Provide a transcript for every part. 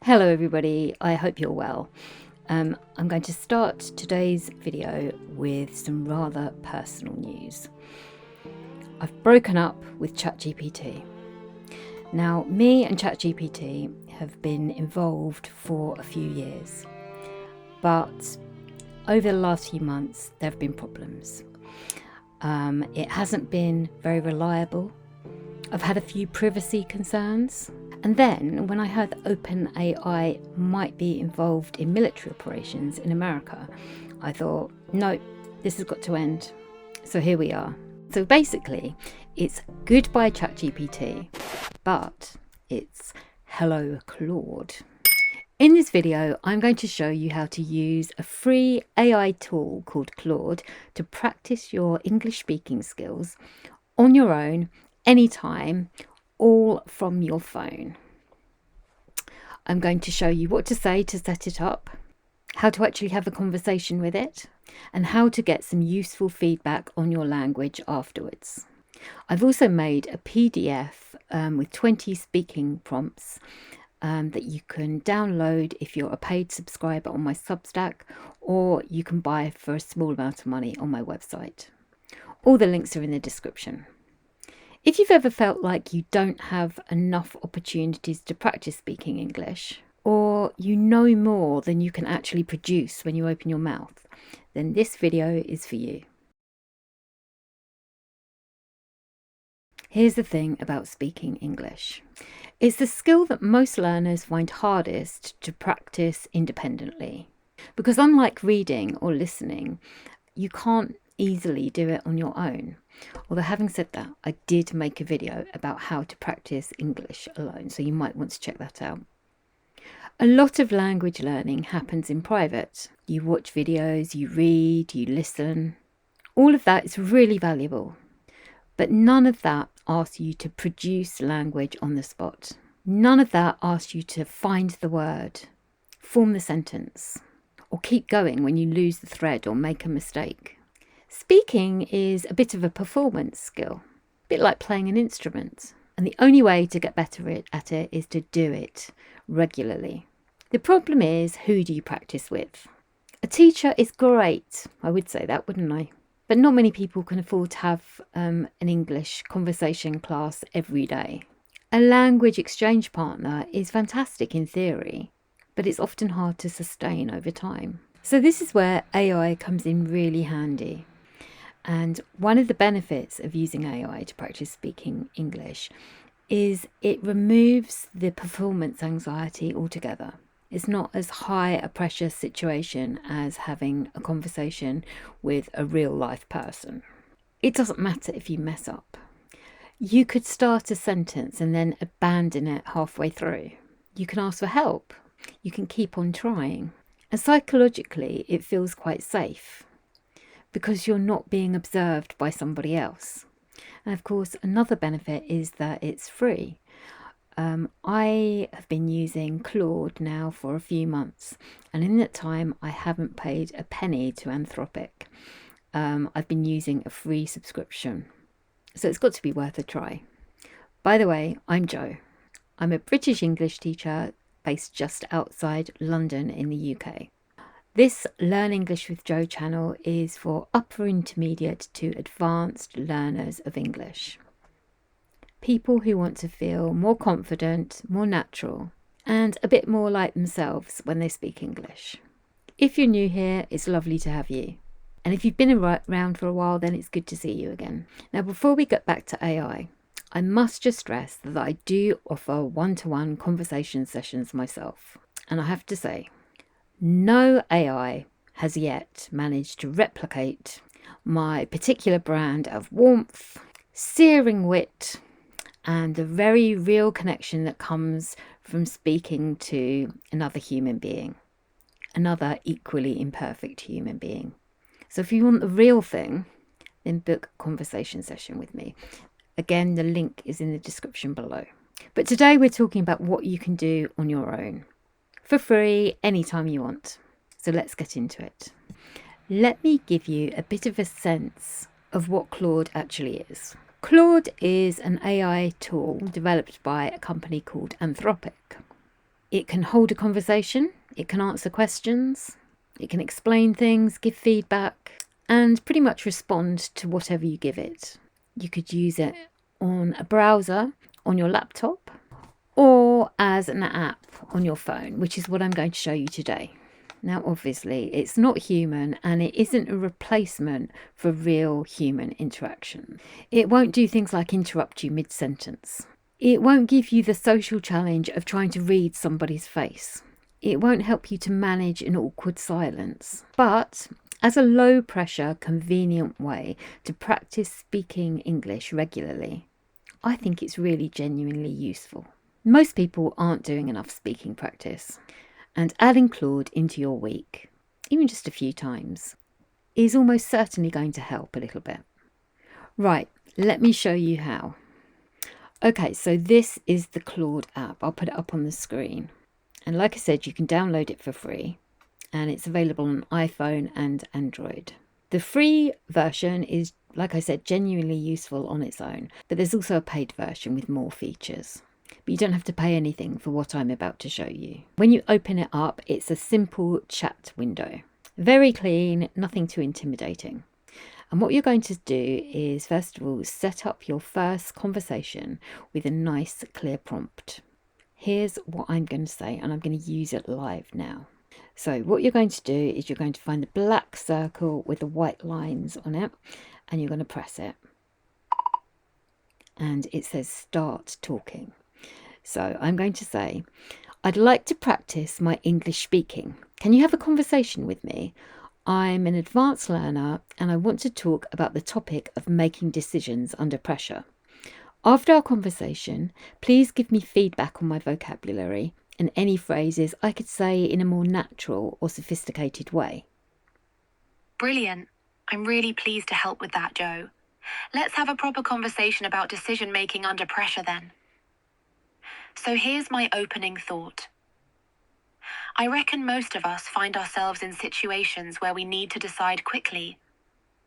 Hello everybody, I hope you're well. I'm going to start today's video with some rather personal news. I've broken up with ChatGPT. Now, me and ChatGPT have been involved for a few years, but over the last few months there have been problems. It hasn't been very reliable. I've had a few privacy concerns. And then when I heard that OpenAI might be involved in military operations in America, I thought, no, this has got to end. So here we are. So basically, it's goodbye ChatGPT, but it's hello Claude. In this video, I'm going to show you how to use a free AI tool called Claude to practice your English speaking skills on your own, anytime, all from your phone. I'm going to show you what to say to set it up, how to actually have a conversation with it, and how to get some useful feedback on your language afterwards. I've also made a PDF with 20 speaking prompts that you can download if you're a paid subscriber on my Substack, or you can buy for a small amount of money on my website. All the links are in the description. If you've ever felt like you don't have enough opportunities to practice speaking English, or you know more than you can actually produce when you open your mouth, then this video is for you. Here's the thing about speaking English. It's the skill that most learners find hardest to practice independently. Because unlike reading or listening, you can't easily do it on your own. Although having said that, I did make a video about how to practice English alone, so you might want to check that out. A lot of language learning happens in private. You watch videos, you read, you listen. All of that is really valuable, but none of that asks you to produce language on the spot. None of that asks you to find the word, form the sentence, or keep going when you lose the thread or make a mistake. Speaking is a bit of a performance skill, a bit like playing an instrument, and the only way to get better at it is to do it regularly. The problem is, who do you practice with? A teacher is great, I would say that, wouldn't I? But not many people can afford to have an English conversation class every day. A language exchange partner is fantastic in theory, but it's often hard to sustain over time. So this is where AI comes in really handy. And one of the benefits of using AI to practice speaking English is it removes the performance anxiety altogether. It's not as high a pressure situation as having a conversation with a real life person. It doesn't matter if you mess up. You could start a sentence and then abandon it halfway through. You can ask for help. You can keep on trying. And psychologically, it feels quite safe, because you're not being observed by somebody else. And of course, another benefit is that it's free. I have been using Claude now for a few months, and in that time I haven't paid a penny to Anthropic. I've been using a free subscription, so it's got to be worth a try. By the way, I'm Jo. I'm a British English teacher based just outside London in the UK. This Learn English with Jo channel is for upper intermediate to advanced learners of English. People who want to feel more confident, more natural, and a bit more like themselves when they speak English. If you're new here, it's lovely to have you. And if you've been around for a while, then it's good to see you again. Now, before we get back to AI, I must just stress that I do offer one-to-one conversation sessions myself. And I have to say, no AI has yet managed to replicate my particular brand of warmth, searing wit, and the very real connection that comes from speaking to another human being, another equally imperfect human being. So if you want the real thing, then book a conversation session with me. Again, the link is in the description below. But today we're talking about what you can do on your own, for free, anytime you want. So let's get into it. Let me give you a bit of a sense of what Claude actually is. Claude is an AI tool developed by a company called Anthropic. It can hold a conversation, it can answer questions, it can explain things, give feedback, and pretty much respond to whatever you give it. You could use it on a browser, on your laptop, or as an app on your phone, which is what I'm going to show you today. Now, obviously, it's not human and it isn't a replacement for real human interaction. It won't do things like interrupt you mid-sentence. It won't give you the social challenge of trying to read somebody's face. It won't help you to manage an awkward silence. But as a low-pressure, convenient way to practice speaking English regularly, I think it's really genuinely useful. Most people aren't doing enough speaking practice, and adding Claude into your week, even just a few times, is almost certainly going to help a little bit. Right, let me show you how. Okay, so this is the Claude app. I'll put it up on the screen. And like I said, you can download it for free, and it's available on iPhone and Android. The free version is, like I said, genuinely useful on its own, but there's also a paid version with more features. But you don't have to pay anything for what I'm about to show you. When you open it up, it's a simple chat window. Very clean, nothing too intimidating. And what you're going to do is, first of all, set up your first conversation with a nice, clear prompt. Here's what I'm going to say, and I'm going to use it live now. So what you're going to do is you're going to find the black circle with the white lines on it, and you're going to press it. And it says start talking. So I'm going to say, I'd like to practice my English speaking. Can you have a conversation with me? I'm an advanced learner and I want to talk about the topic of making decisions under pressure. After our conversation, please give me feedback on my vocabulary and any phrases I could say in a more natural or sophisticated way. Brilliant. I'm really pleased to help with that, Joe. Let's have a proper conversation about decision making under pressure then. So here's my opening thought. I reckon most of us find ourselves in situations where we need to decide quickly,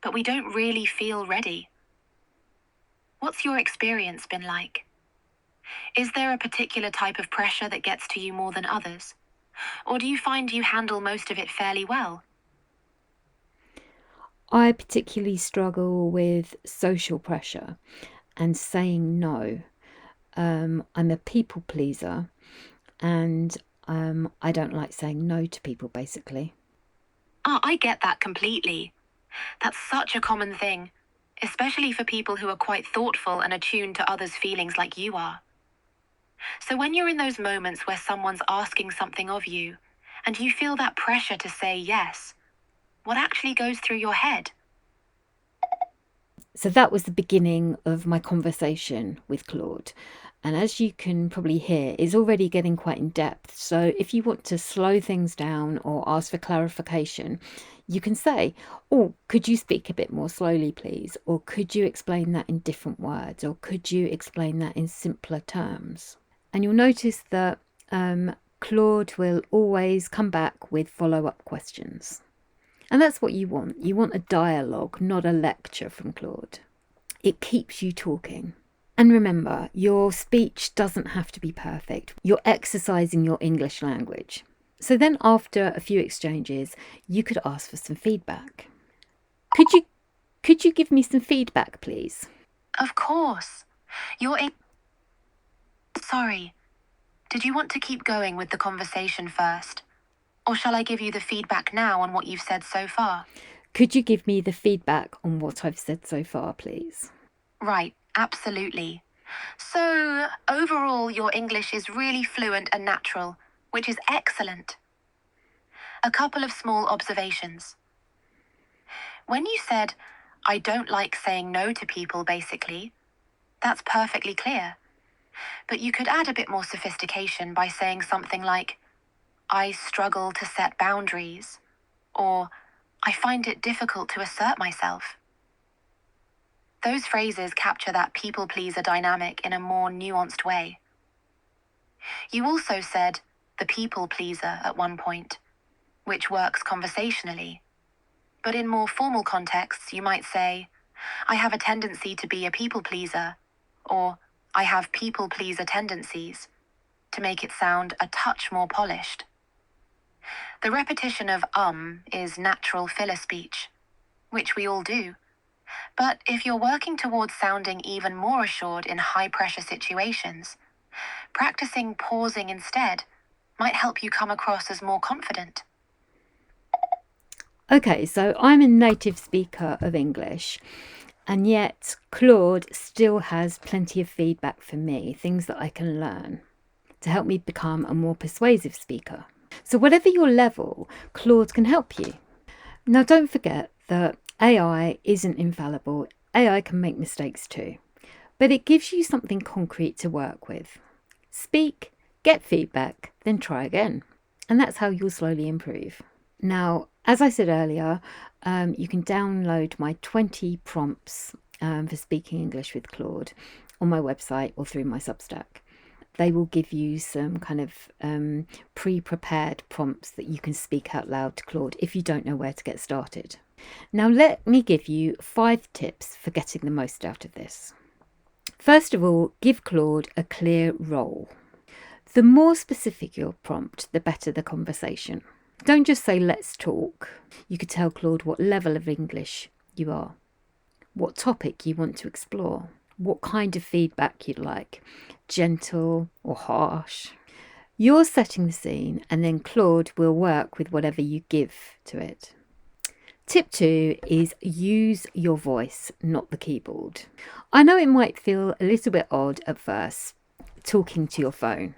but we don't really feel ready. What's your experience been like? Is there a particular type of pressure that gets to you more than others? Or do you find you handle most of it fairly well? I particularly struggle with social pressure and saying no. I'm a people pleaser and I don't like saying no to people, basically. I get that completely. That's such a common thing, especially for people who are quite thoughtful and attuned to others' feelings like you are. So when you're in those moments where someone's asking something of you, and you feel that pressure to say yes, what actually goes through your head? So that was the beginning of my conversation with Claude. And as you can probably hear, it's already getting quite in depth. So if you want to slow things down or ask for clarification, you can say, oh, could you speak a bit more slowly, please? Or could you explain that in different words? Or could you explain that in simpler terms? And you'll notice that Claude will always come back with follow-up questions. And that's what you want. You want a dialogue, not a lecture from Claude. It keeps you talking. And remember, your speech doesn't have to be perfect. You're exercising your English language. So then after a few exchanges, you could ask for some feedback. Could you give me some feedback, please? Of course. Sorry. Did you want to keep going with the conversation first? Or shall I give you the feedback now on what you've said so far? Could you give me the feedback on what I've said so far, please? Right, absolutely. So, overall, your English is really fluent and natural, which is excellent. A couple of small observations. When you said, I don't like saying no to people, basically, that's perfectly clear. But you could add a bit more sophistication by saying something like, I struggle to set boundaries, or I find it difficult to assert myself. Those phrases capture that people-pleaser dynamic in a more nuanced way. You also said the people-pleaser at one point, which works conversationally. But in more formal contexts, you might say, I have a tendency to be a people-pleaser, or I have people-pleaser tendencies. to make it sound a touch more polished. The repetition of is natural filler speech, which we all do. But if you're working towards sounding even more assured in high-pressure situations, practicing pausing instead might help you come across as more confident. Okay, so I'm a native speaker of English, and yet Claude still has plenty of feedback for me, things that I can learn to help me become a more persuasive speaker. So whatever your level, Claude can help you. Now, don't forget that AI isn't infallible. AI can make mistakes too, but it gives you something concrete to work with. Speak, get feedback, then try again. And that's how you'll slowly improve. Now, as I said earlier, you can download my 20 prompts for speaking English with Claude on my website or through my Substack. They will give you some kind of pre-prepared prompts that you can speak out loud to Claude if you don't know where to get started. Now, let me give you 5 tips for getting the most out of this. First of all, give Claude a clear role. The more specific your prompt, the better the conversation. Don't just say, let's talk. You could tell Claude what level of English you are, what topic you want to explore, what kind of feedback you'd like, gentle or harsh. You're setting the scene, and then Claude will work with whatever you give to it. Tip 2 is use your voice, not the keyboard. I know it might feel a little bit odd at first, talking to your phone,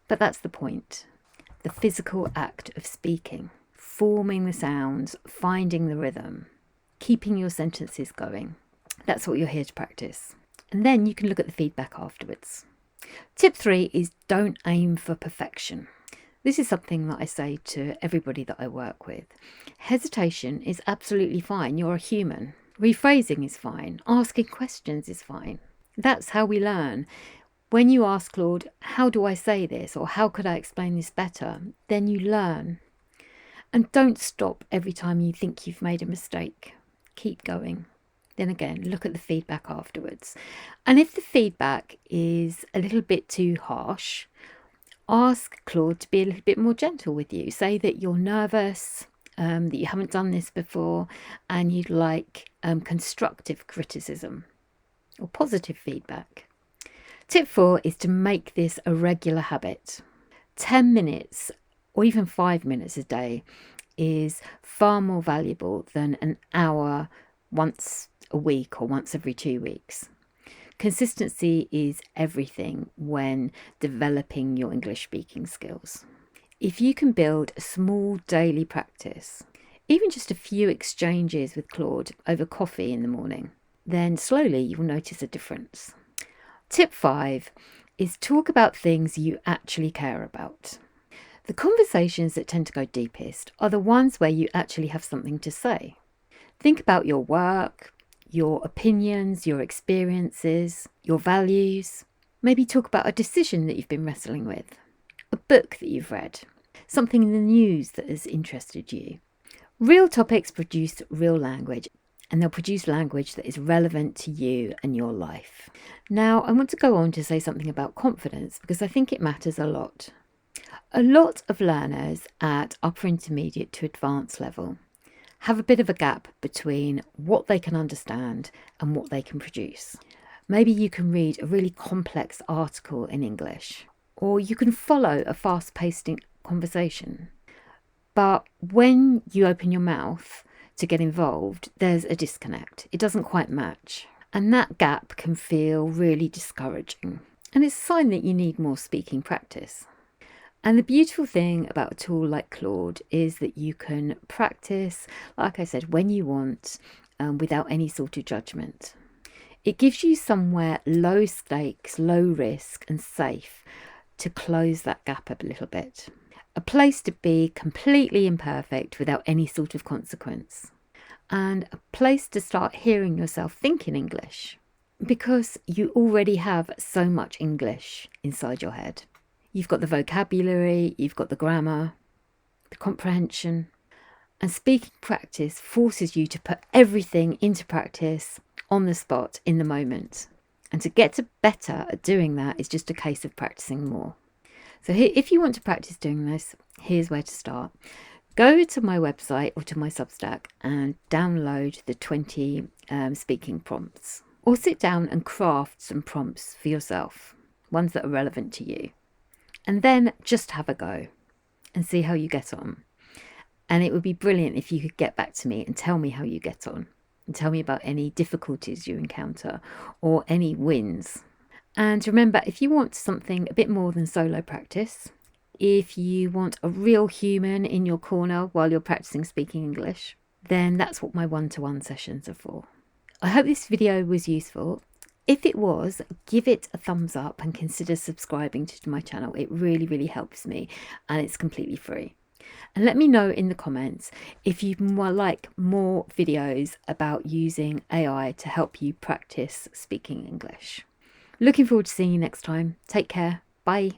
but that's the point. The physical act of speaking, forming the sounds, finding the rhythm, keeping your sentences going. That's what you're here to practice. And then you can look at the feedback afterwards. Tip 3 is don't aim for perfection. This is something that I say to everybody that I work with. Hesitation is absolutely fine. You're a human. Rephrasing is fine. Asking questions is fine. That's how we learn. When you ask Claude, how do I say this? Or how could I explain this better? Then you learn. And don't stop every time you think you've made a mistake. Keep going. Then again, look at the feedback afterwards. And if the feedback is a little bit too harsh, ask Claude to be a little bit more gentle with you. Say that you're nervous, that you haven't done this before, and you'd like constructive criticism or positive feedback. Tip 4 is to make this a regular habit. 10 minutes or even 5 minutes a day is far more valuable than an hour once a week or once every 2 weeks. Consistency is everything when developing your English speaking skills. If you can build a small daily practice, even just a few exchanges with Claude over coffee in the morning, then slowly you'll notice a difference. Tip 5 is talk about things you actually care about. The conversations that tend to go deepest are the ones where you actually have something to say. Think about your work, your opinions, your experiences, your values. Maybe talk about a decision that you've been wrestling with, a book that you've read, something in the news that has interested you. Real topics produce real language, and they'll produce language that is relevant to you and your life. Now, I want to go on to say something about confidence because I think it matters a lot. A lot of learners at upper intermediate to advanced level have a bit of a gap between what they can understand and what they can produce. Maybe you can read a really complex article in English, or you can follow a fast-paced conversation. But when you open your mouth to get involved, there's a disconnect. It doesn't quite match. And that gap can feel really discouraging. And it's a sign that you need more speaking practice. And the beautiful thing about a tool like Claude is that you can practice, like I said, when you want, without any sort of judgment. It gives you somewhere low stakes, low risk and safe to close that gap a little bit. A place to be completely imperfect without any sort of consequence. And a place to start hearing yourself think in English. Because you already have so much English inside your head. You've got the vocabulary, you've got the grammar, the comprehension. And speaking practice forces you to put everything into practice on the spot in the moment. And to get better at doing that is just a case of practicing more. So if you want to practice doing this, here's where to start. Go to my website or to my Substack and download the 20 speaking prompts. Or sit down and craft some prompts for yourself, ones that are relevant to you. And then just have a go and see how you get on. And it would be brilliant if you could get back to me and tell me how you get on. And tell me about any difficulties you encounter or any wins. And remember, if you want something a bit more than solo practice, if you want a real human in your corner while you're practicing speaking English, then that's what my one-to-one sessions are for. I hope this video was useful. If it was, give it a thumbs up and consider subscribing to my channel. It really, really helps me, and it's completely free. And let me know in the comments if you'd like more videos about using AI to help you practice speaking English. Looking forward to seeing you next time. Take care. Bye.